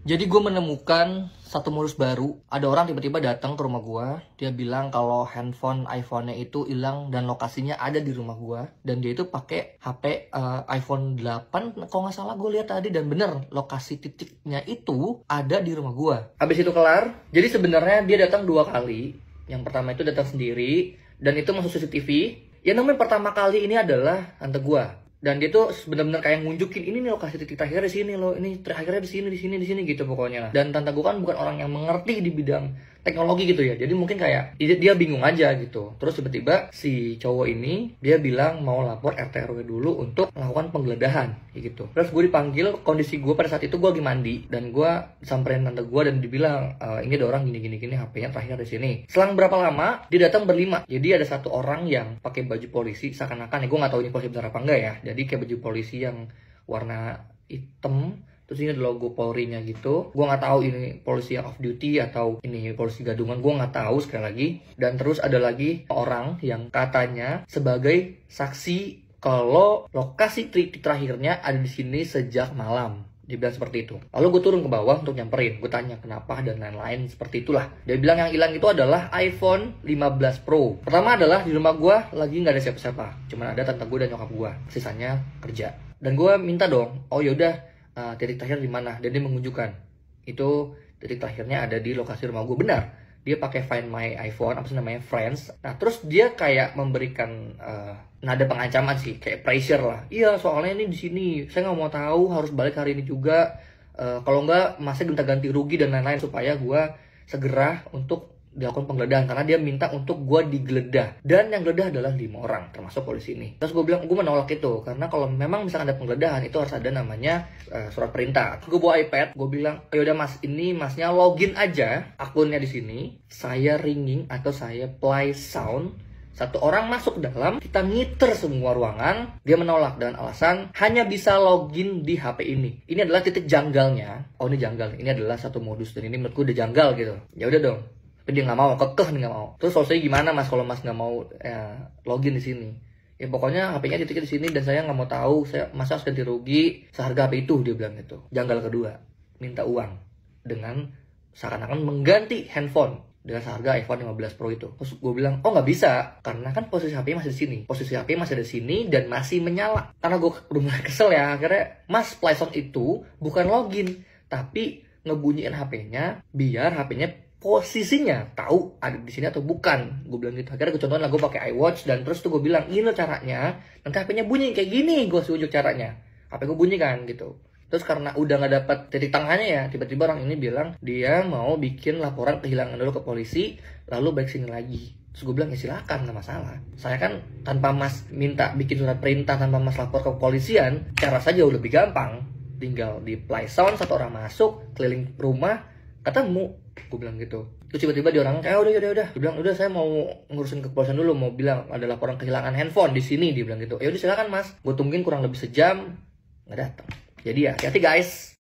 Jadi gue menemukan satu modus baru. Ada orang tiba-tiba datang ke rumah gue. Dia bilang kalau handphone iPhone-nya itu hilang dan lokasinya ada di rumah gue. Dan dia itu pakai HP iPhone 8 kalau nggak salah gue lihat tadi. Dan bener, lokasi titiknya itu ada di rumah gue. Habis itu kelar. Jadi sebenarnya dia datang 2 kali. Yang pertama itu datang sendiri. Dan itu masuk CCTV. Yang namanya pertama kali ini adalah tante gue. Dan dia tuh benar-benar kayak ngunjukin ini nih lokasi titik terakhirnya di sini loh, ini terakhirnya di sini gitu pokoknya lah. Dan tante gue kan bukan orang yang mengerti di bidang teknologi gitu ya, jadi mungkin kayak dia bingung aja gitu. Terus tiba-tiba si cowok ini dia bilang mau lapor RT RW dulu untuk melakukan penggeledahan gitu. Terus gue dipanggil, kondisi gue pada saat itu gue lagi mandi dan gue samperin tante gue dan dibilang ini ada orang gini HP-nya terakhir di sini. Selang berapa lama dia datang berlima, jadi ada satu orang yang pakai baju polisi seakan-akan ya, gue nggak tahu ini polisi benar apa enggak ya. Jadi kayak baju polisi yang warna hitam, terus ini ada logo Polri-nya gitu. Gue nggak tahu ini polisi yang off duty atau ini polisi gadungan, gue nggak tahu sekali lagi. Dan terus ada lagi orang yang katanya sebagai saksi kalau lokasi titik terakhirnya ada di sini sejak malam. Dia bilang seperti itu. Lalu gue turun ke bawah untuk nyamperin. Gue tanya kenapa dan lain-lain seperti itulah. Dia bilang yang hilang itu adalah iPhone 15 Pro. Pertama adalah di rumah gue lagi nggak ada siapa-siapa. Cuman ada tante gue dan nyokap gue. Sisanya kerja. Dan gue minta dong, oh yaudah titik terakhir di mana? Dan dia menunjukkan itu titik terakhirnya ada di lokasi rumah gue. Benar. Dia pakai Find My iPhone, apa sih namanya, Friends. Nah terus dia kayak memberikan nada pengancaman sih, kayak pressure lah. Iya soalnya ini di sini, saya nggak mau tahu, harus balik hari ini juga. Kalau nggak masnya minta ganti rugi dan lain-lain supaya gue segera untuk dilakukan penggeledahan, karena dia minta untuk gue digeledah. Dan yang geledah adalah 5 orang termasuk polisi ini. Terus gue bilang gue menolak itu, karena kalau memang misalkan ada penggeledahan itu harus ada namanya surat perintah. Gue bawa iPad, gue bilang ayo udah mas, ini masnya login aja akunnya di sini, saya ringing atau saya play sound, satu orang masuk ke dalam, kita ngiter semua ruangan. Dia menolak dengan alasan hanya bisa login di HP ini. Ini adalah titik janggalnya. Oh ini janggal, ini adalah satu modus dan ini menurutku udah janggal gitu. Ya udah dong. Tapi dia nggak mau, kekeh nih nggak mau. Terus solusinya gimana mas kalau mas nggak mau login di sini? Ya pokoknya HP-nya titiknya di sini dan saya nggak mau tahu. Masa harus ganti rugi seharga HP itu, dia bilang gitu. Janggal kedua, minta uang dengan seakan-akan mengganti handphone dengan seharga iPhone 15 Pro itu. Terus gue bilang, oh nggak bisa, karena kan posisi HP masih di sini. Posisi HP masih ada di sini dan masih menyala. Karena gue udah mulai kesel ya, akhirnya mas play sound itu bukan login, tapi ngebunyiin HP-nya biar HP-nya posisinya tahu ada di sini atau bukan. Gue bilang gitu. Akhirnya gue contohin lah, gue pakai iWatch dan terus tuh gue bilang ini loh caranya. Nanti HP-nya bunyi kayak gini, gue tunjuk caranya. HP gue bunyi kan gitu. Terus karena udah nggak dapat titik tengahnya ya, tiba-tiba orang ini bilang dia mau bikin laporan kehilangan dulu ke polisi, lalu balik sini lagi. Terus gue bilang ya silakan, nggak masalah. Saya kan tanpa mas minta bikin surat perintah, tanpa mas lapor ke kepolisian, cara saja udah lebih gampang. Tinggal di play sound, satu orang masuk, keliling rumah, ketemu. Gue bilang gitu. Terus tiba-tiba dia orang kayak udah. Dia bilang udah saya mau ngurusin ke kepolisian dulu, mau bilang ada laporan kehilangan handphone di sini. Dia bilang gitu. Ya udah silakan mas. Gue tungguin kurang lebih sejam, nggak datang. Jadi ya hati-hati guys.